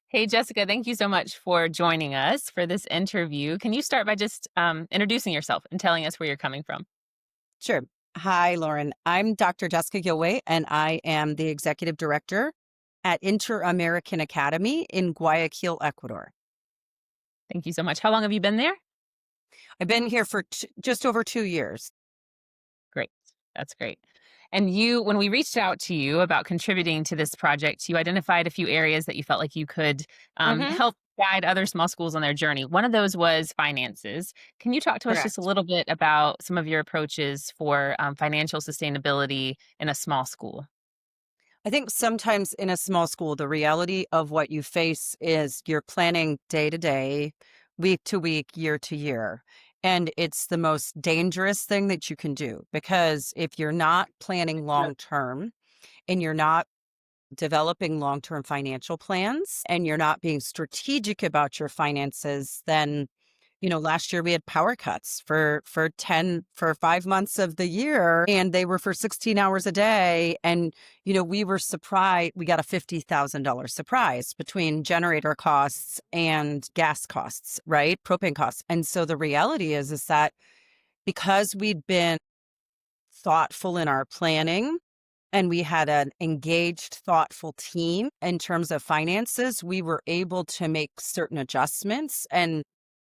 Hey, Jessica, thank you so much for joining us for this interview. Can you start by just introducing yourself and telling us where you're coming from? Sure. Hi, Lauren. I'm Dr. Jessica Gilway, and I am the executive director at InterAmerican Academy in Guayaquil, Ecuador. Thank you so much. How long have you been there? I've been here for just over 2 years. Great. That's great. And when we reached out to you about contributing to this project, you identified a few areas that you felt like you could Hmm. help guide other small schools on their journey. One of those was finances. Can you talk to us just a Correct. little bit about some of your approaches for financial sustainability in a small school? I think sometimes in a small school, the reality of what you face is you're planning day to day, week to week, year to year. And it's the most dangerous thing that you can do because if you're not planning long term and you're not developing long-term financial plans and you're not being strategic about your finances, then last year we had power cuts for 5 months of the year, and they were for 16 hours a day. And we were surprised. We got a $50,000 surprise between generator costs and gas costs, right? Propane costs. And so the reality is that because we'd been thoughtful in our planning and we had an engaged, thoughtful team in terms of finances, we were able to make certain adjustments and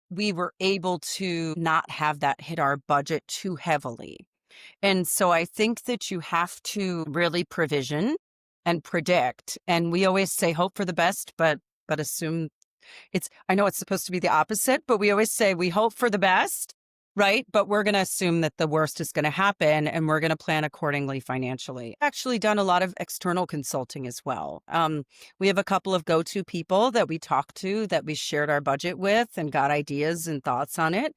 we were able to not have that hit our budget too heavily. And so I think that you have to really provision and predict. And we always say hope for the best, but assume I know it's supposed to be the opposite, but we always say we hope for the best, right? But we're going to assume that the worst is going to happen and we're going to plan accordingly financially. Actually done a lot of external consulting as well. We have a couple of go-to people that we talked to that we shared our budget with and got ideas and thoughts on it.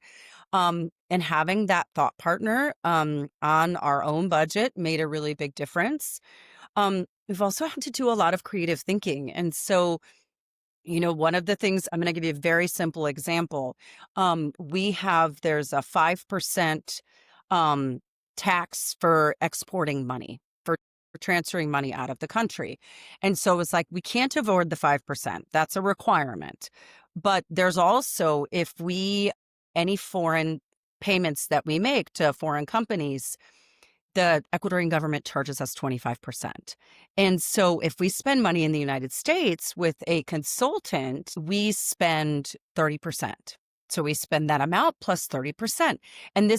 And having that thought partner on our own budget made a really big difference. We've also had to do a lot of creative thinking. And so one of the things I'm going to give you a very simple example. There's a 5% um, tax for exporting money, for transferring money out of the country. And so it's like, we can't avoid the 5%. That's a requirement. But there's also, any foreign payments that we make to foreign companies, the Ecuadorian government charges us 25%. And so if we spend money in the United States with a consultant, we spend 30%. So we spend that amount plus 30%. And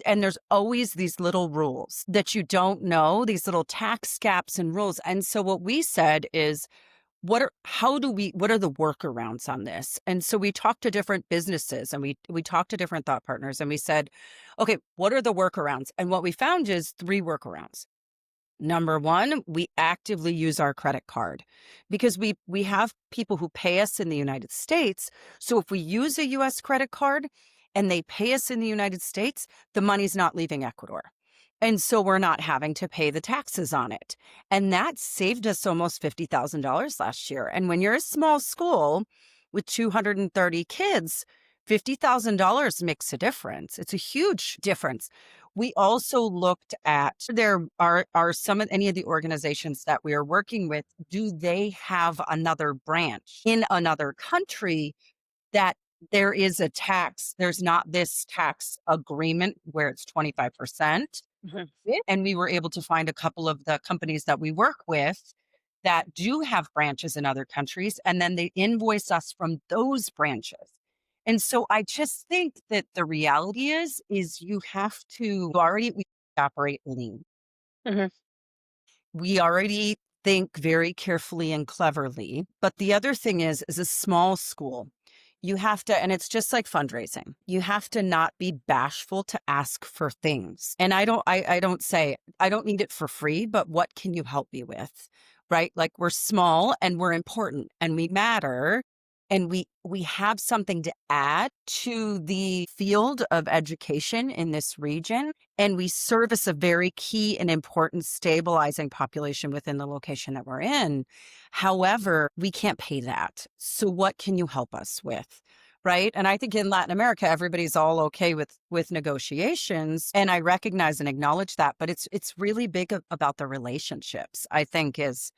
and there's always these little rules that you don't know, these little tax gaps and rules. And so what we said is, what are the workarounds on this? And so we talked to different businesses and we talked to different thought partners and we said, okay, what are the workarounds? And what we found is three workarounds. Number one, we actively use our credit card because we have people who pay us in the United States. So if we use a US credit card and they pay us in the United States, the money's not leaving Ecuador. And so we're not having to pay the taxes on it. And that saved us almost $50,000 last year. And when you're a small school with 230 kids, $50,000 makes a difference. It's a huge difference. We also looked at are some of any of the organizations that we are working with, do they have another branch in another country that there is a tax, there's not this tax agreement where it's 25%. Mhm. And we were able to find a couple of the companies that we work with that do have branches in other countries, and then they invoice us from those branches. And so I just think that the reality is you have to we operate lean. Mhm. We already think very carefully and cleverly. But the other thing is a small school. You have to, and it's just like fundraising. You have to not be bashful to ask for things. And I don't say, I don't need it for free, but what can you help me with? Right? Like, we're small and we're important and we matter. And we have something to add to the field of education in this region. And we service a very key and important stabilizing population within the location that we're in. However, we can't pay that. So what can you help us with? Right. And I think in Latin America, everybody's all okay with negotiations. And I recognize and acknowledge that. But it's really big about the relationships, I think, is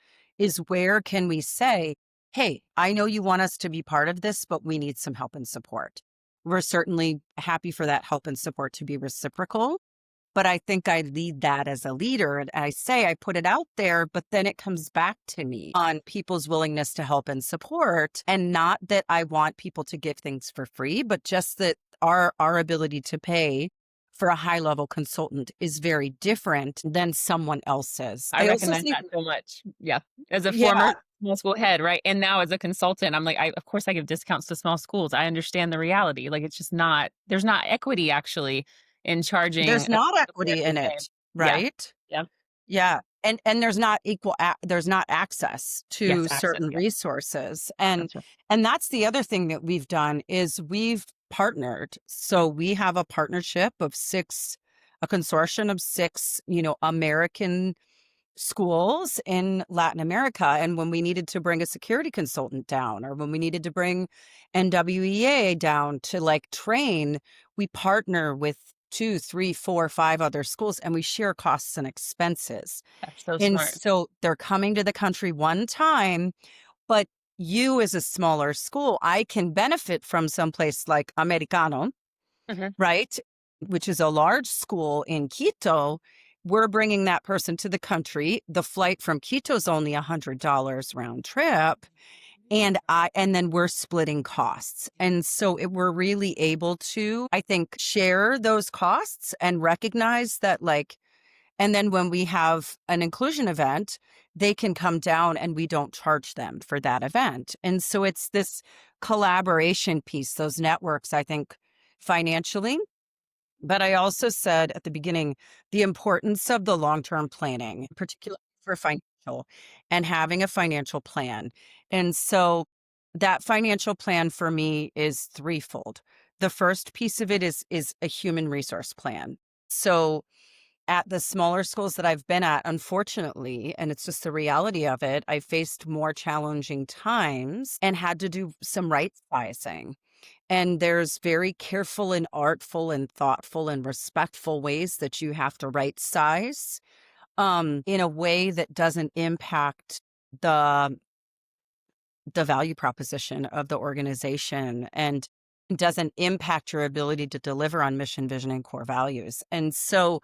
where can we say, hey, I know you want us to be part of this, but we need some help and support. We're certainly happy for that help and support to be reciprocal. But I think I lead that as a leader. And I say I put it out there, but then it comes back to me on people's willingness to help and support. And not that I want people to give things for free, but just that our ability to pay for a high level consultant is very different than someone else's. I I also recognize think, that so much. Yeah. As a former yeah, small school head, right? And now as a consultant, I'm like, of course I give discounts to small schools. I understand the reality. Like it's just not, there's not equity actually in charging there's a not school equity the in same. it, Yeah. right? Yeah. Yeah. And there's not there's not access Yes. to Access. certain Yeah. resources. And That's right. and that's the other thing that we've done is we've partnered. So we have a partnership of a consortium of six, American schools in Latin America. And when we needed to bring a security consultant down, or when we needed to bring NWEA down to like train, we partner with two, three, four, five other schools and we share costs and expenses. That's so And smart. so they're coming to the country one time, but you as a smaller school, I can benefit from someplace like Americano, Mhm. right? Which is a large school in Quito. We're bringing that person to the country. The flight from Quito is only $100 round trip. And then we're splitting costs. And so we're really able to, I think, share those costs and recognize that and then when we have an inclusion event, they can come down and we don't charge them for that event. And so it's this collaboration piece, those networks, I think, financially. But I also said at the beginning the importance of the long term planning, particularly for financial and having a financial plan. And so that financial plan for me is threefold. The first piece of it is a human resource plan. So at the smaller schools that I've been at, unfortunately, and it's just the reality of it, I faced more challenging times and had to do some right sizing. And there's very careful and artful and thoughtful and respectful ways that you have to right size in a way that doesn't impact the the value proposition of the organization and doesn't impact your ability to deliver on mission, vision, and core values. And so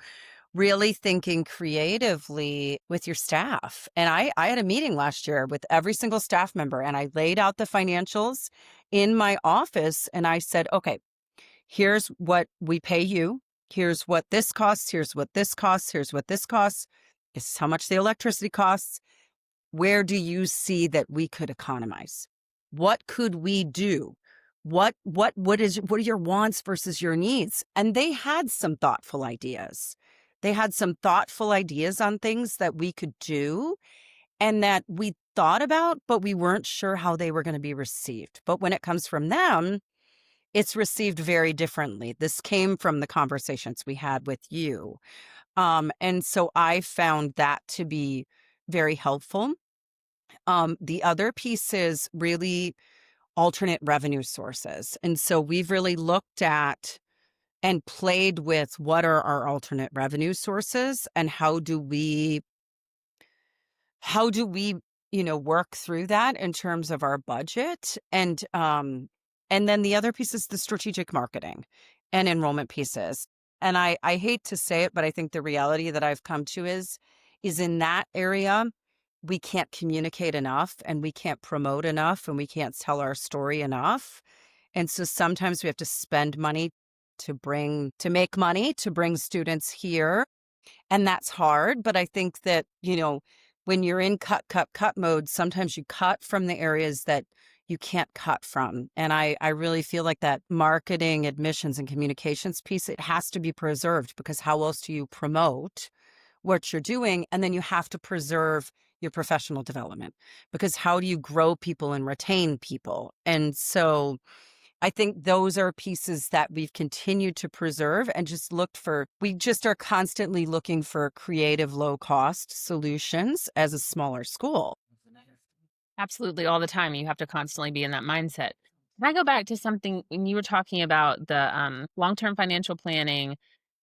really thinking creatively with your staff. And I had a meeting last year with every single staff member and I laid out the financials in my office and I said, okay, here's what we pay you. Here's what this costs. Here's what this costs. Here's what this costs. This is how much the electricity costs. Where do you see that we could economize? What could we do? What are your wants versus your needs? And they had some thoughtful ideas. They had some thoughtful ideas on things that we could do and that we thought about, but we weren't sure how they were going to be received. But when it comes from them, it's received very differently. This came from the conversations we had with you. And so I found that to be very helpful. The other piece is really alternate revenue sources. And so we've really looked at and played with what are our alternate revenue sources and how do we work through that in terms of our budget. And then the other piece is the strategic marketing and enrollment pieces. And I hate to say it, but I think the reality that I've come to is in that area we can't communicate enough and we can't promote enough and we can't tell our story enough. And so sometimes we have to spend money to make money to bring students here. And that's hard. But I think that, when you're in cut mode, sometimes you cut from the areas that you can't cut from. And I really feel like that marketing, admissions, and communications piece, it has to be preserved because how else do you promote what you're doing? And then you have to preserve your professional development because how do you grow people and retain people? And so I think those are pieces that we've continued to preserve and we just are constantly looking for creative, low cost solutions as a smaller school. Absolutely, all the time. You have to constantly be in that mindset. Can I go back to something when you were talking about the long-term financial planning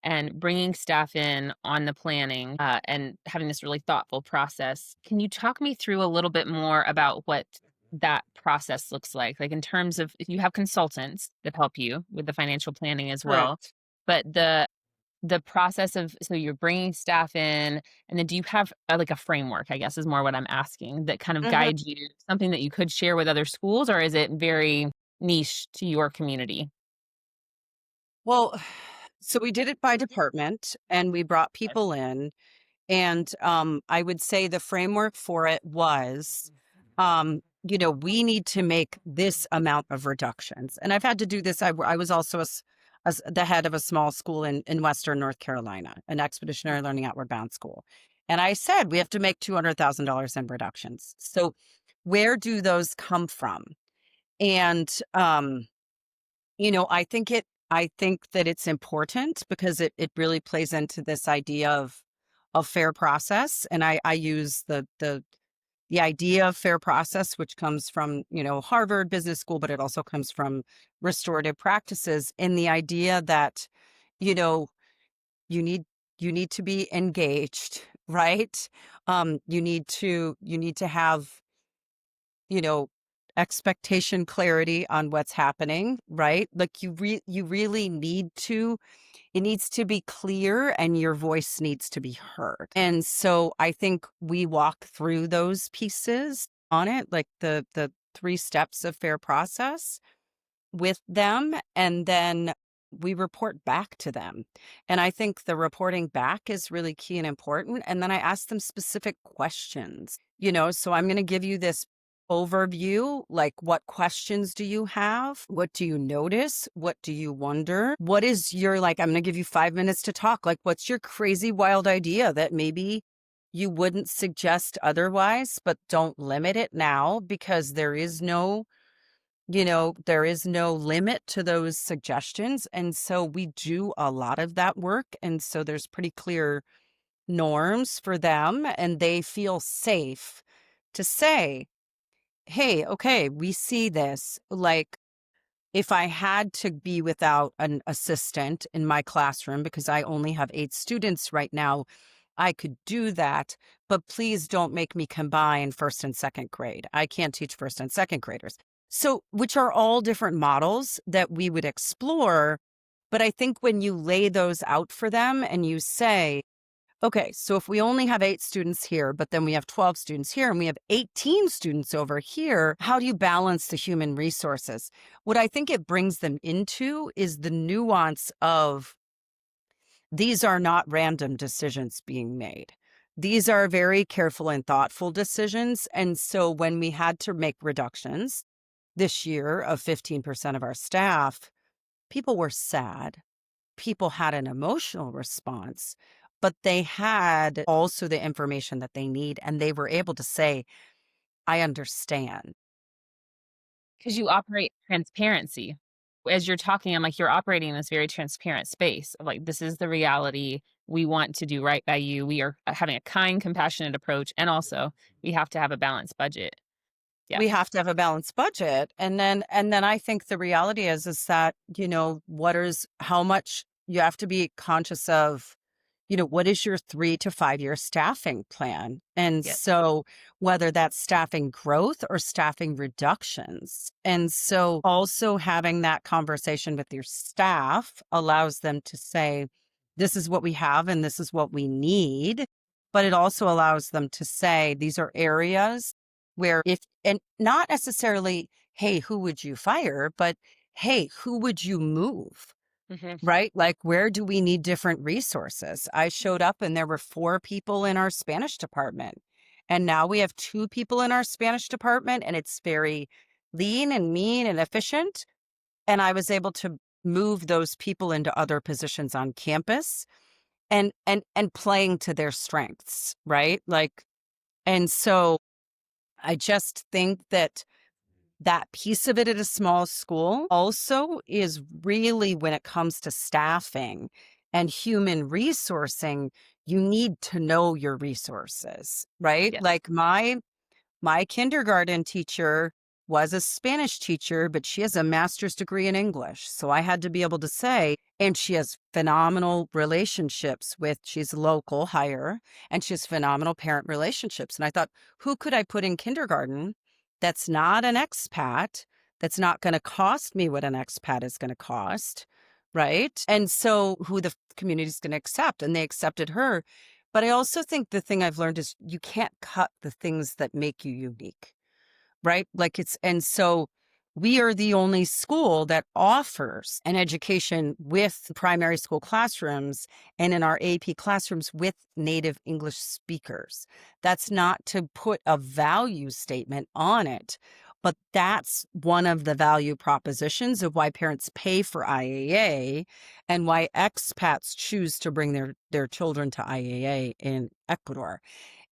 and bringing staff in on the planning and having this really thoughtful process? Can you talk me through a little bit more about what that process looks like in terms of if you have consultants that help you with the financial planning as well, Correct. but the process of so you're bringing staff in, and then do you have, like, a framework, I guess, is more what I'm asking, that kind of Mhm. guides you, something that you could share with other schools, or is it very niche to your community? Well, so we did it by department and we brought people in. And I would say the framework for it was, we need to make this amount of reductions. And I've had to do this. I was also the head of a small school in Western North Carolina, an expeditionary learning outward bound school. And I said, we have to make $200,000 in reductions. So where do those come from? And, I think that it's important because it really plays into this idea of fair process. And I use the idea of fair process, which comes from, Harvard Business School, but it also comes from restorative practices, in the idea that, you know, you need you need to be engaged, right? You need to have, you know, expectation clarity on what's happening, right? Like you really need to, it needs to be clear and your voice needs to be heard. And so I think we walk through those pieces on it, like the three steps of fair process with them, and then we report back to them. And I think the reporting back is really key and important. And then I ask them specific questions, so I'm going to give you this overview, like, what questions do you have? What do you notice? What do you wonder? What is your, like, I'm going to give you 5 minutes to talk. Like, what's your crazy, wild idea that maybe you wouldn't suggest otherwise, but don't limit it now, because there is no limit to those suggestions. And so we do a lot of that work. And so there's pretty clear norms for them, and they feel safe to say, hey, okay, we see this. Like, if I had to be without an assistant in my classroom because I only have 8 students right now, I could do that, but please don't make me combine first and second grade. I can't teach first and second graders. So, which are all different models that we would explore. But I think when you lay those out for them and you say, okay, so if we only have 8 students here, but then we have 12 students here and we have 18 students over here, how do you balance the human resources? What I think it brings them into is the nuance of, these are not random decisions being made. These are very careful and thoughtful decisions. And so when we had to make reductions this year of 15% of our staff, people were sad. People had an emotional response, but they had also the information that they need. And they were able to say, I understand. 'Cause you operate transparency. As you're talking, I'm like, you're operating in this very transparent space of like, this is the reality. We want to do right by you. We are having a kind, compassionate approach, and also we have to have a balanced budget. Yeah. We have to have a balanced budget. And then I think the reality is that, how much you have to be conscious of, what is your 3 to 5 year staffing plan? And Yes. so whether that's staffing growth or staffing reductions. And so also having that conversation with your staff allows them to say, this is what we have and this is what we need. But it also allows them to say, these are areas where, if, and not necessarily, hey, who would you fire? But hey, who would you move? Mhm. Right? Like, where do we need different resources? I showed up and there were 4 people in our Spanish department. And now we have 2 people in our Spanish department, and it's very lean and mean and efficient. And I was able to move those people into other positions on campus, and playing to their strengths, right? Like, and so I just think that piece of it at a small school also is really, when it comes to staffing and human resourcing, you need to know your resources, right? Yes. Like, my kindergarten teacher was a Spanish teacher, but she has a master's degree in English. So I had to be able to say, and she has phenomenal relationships she's local hire, and she has phenomenal parent relationships. And I thought, who could I put in kindergarten that's not an expat, that's not gonna cost me what an expat is gonna cost, right? And so who the community is gonna accept, and they accepted her. But I also think the thing I've learned is you can't cut the things that make you unique. Right? Like it's and so we are the only school that offers an education with primary school classrooms and in our AP classrooms with native English speakers. That's not to put a value statement on it, but that's one of the value propositions of why parents pay for IAA and why expats choose to bring their children to IAA in Ecuador.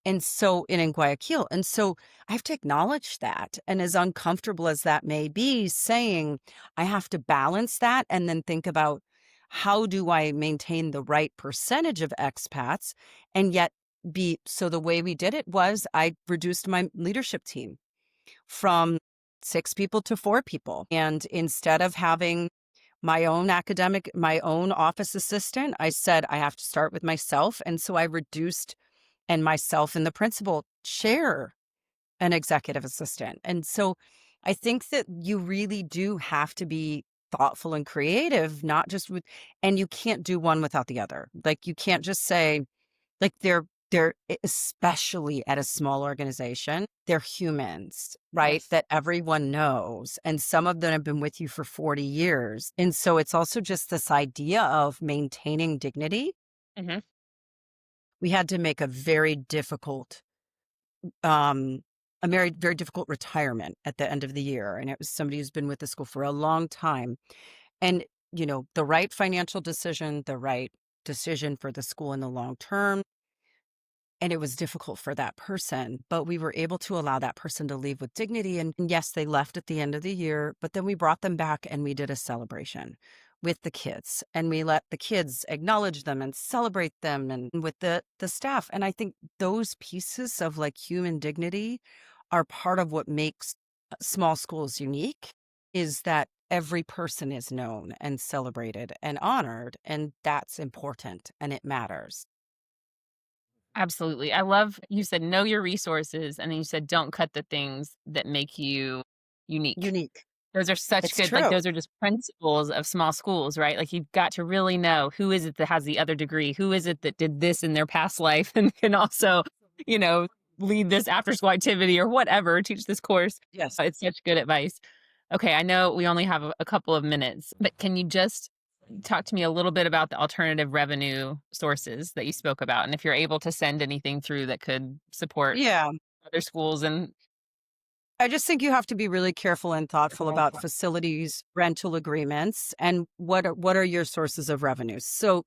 And so in Guayaquil. And so I have to acknowledge that. And as uncomfortable as that may be, saying I have to balance that and then think about how do I maintain the right percentage of expats and yet be so the way we did it was I reduced my leadership team from 6 people to 4 people. And instead of having my own office assistant, I said I have to start with myself. And so I reduced and myself and the principal share an executive assistant. And so I think that you really do have to be thoughtful and creative, not just with, and you can't do one without the other. Like you can't just say, like especially at a small organization, they're humans, right? Yes. That everyone knows. And some of them have been with you for 40 years. And so it's also just this idea of maintaining dignity. Mhm. We had to make um, very difficult retirement at the end of the year. And it was somebody who's been with the school for a long time. And, the right financial decision, the right decision for the school in the long term. And it was difficult for that person, but we were able to allow that person to leave with dignity. And yes, they left at the end of the year, but then we brought them back and we did a celebration with the kids and we let the kids acknowledge them and celebrate them and with the staff. And I think those pieces of like human dignity are part of what makes small schools unique is that every person is known and celebrated and honored. And that's important and it matters. Absolutely. I love you said know your resources, and then you said don't cut the things that make you unique. Unique. Those are such It's good like, true. those are just principles of small schools, right? Like, you've got to really know who is it that has the other degree? Who is it that did this in their past life and can also, you know, lead this after school activity or whatever, teach this course. Yes. It's such good advice. Okay, I know we only have a couple of minutes, but can you just talk to me a little bit about the alternative revenue sources that you spoke about, and if you're able to send anything through that could support Yeah. other schools and I just think you have to be really careful and thoughtful about facilities, rental agreements, and what are your sources of revenue. So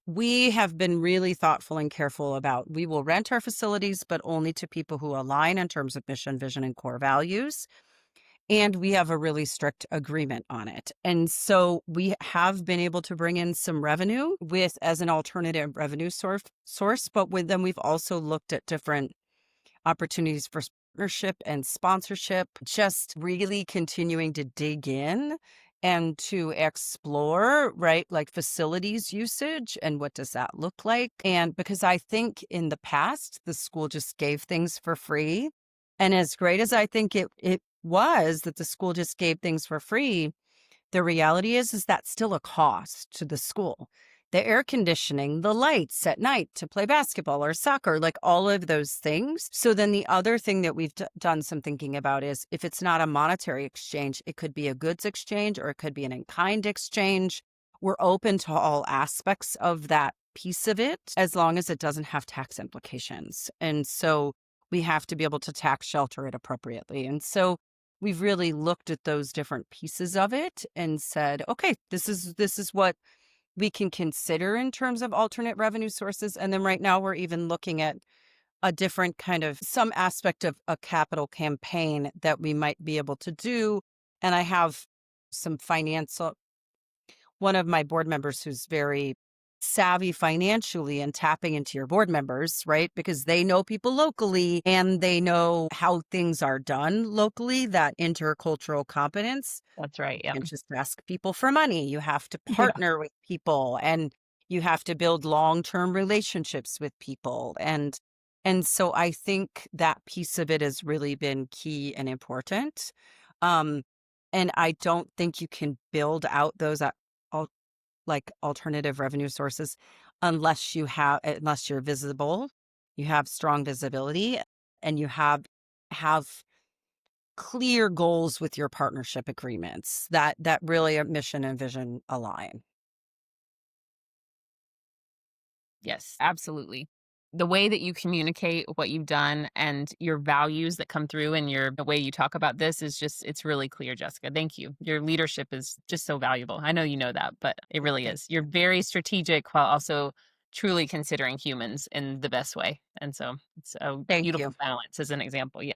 we have been really thoughtful and careful about we will rent our facilities, but only to people who align in terms of mission, vision, and core values. And we have a really strict agreement on it. And so we have been able to bring in some revenue with as an alternative revenue source, but with them we've also looked at different opportunities for partnership and sponsorship, just really continuing to dig in and to explore, right? Like facilities usage and what does that look like? And because I think in the past, the school just gave things for free. And as great as I think it was that the school just gave things for free, the reality is that's still a cost to the school. The air conditioning, the lights at night to play basketball or soccer, like all of those things. So then the other thing that we've done some thinking about is if it's not a monetary exchange, it could be a goods exchange or it could be an in-kind exchange. We're open to all aspects of that piece of it as long as it doesn't have tax implications. And so we have to be able to tax shelter it appropriately. And so we've really looked at those different pieces of it and said, okay, this is what we can consider in terms of alternate revenue sources. And then right now we're even looking at a different kind of some aspect of a capital campaign that we might be able to do. And I have some financial one of my board members who's very savvy financially and tapping into your board members, right? Because they know people locally and they know how things are done locally, that intercultural competence. that's right, You yep. can't just ask people for money. You have to Yeah. partner with people and you have to build long-term relationships with people. And so I think that piece of it has really been key and important. Um, and I don't think you can build out those al- like alternative revenue sources unless you're visible, you have strong visibility, and you have clear goals with your partnership agreements that really are mission and vision align. Yes, absolutely. The way that you communicate what you've done and your values that come through and the way you talk about this is just it's really clear, Jessica. Thank you. Your leadership is just so valuable. I know you know that, but it really Thank is. You're very strategic while also truly considering humans in the best way. And so it's a thank you. beautiful balance as an example. Yeah.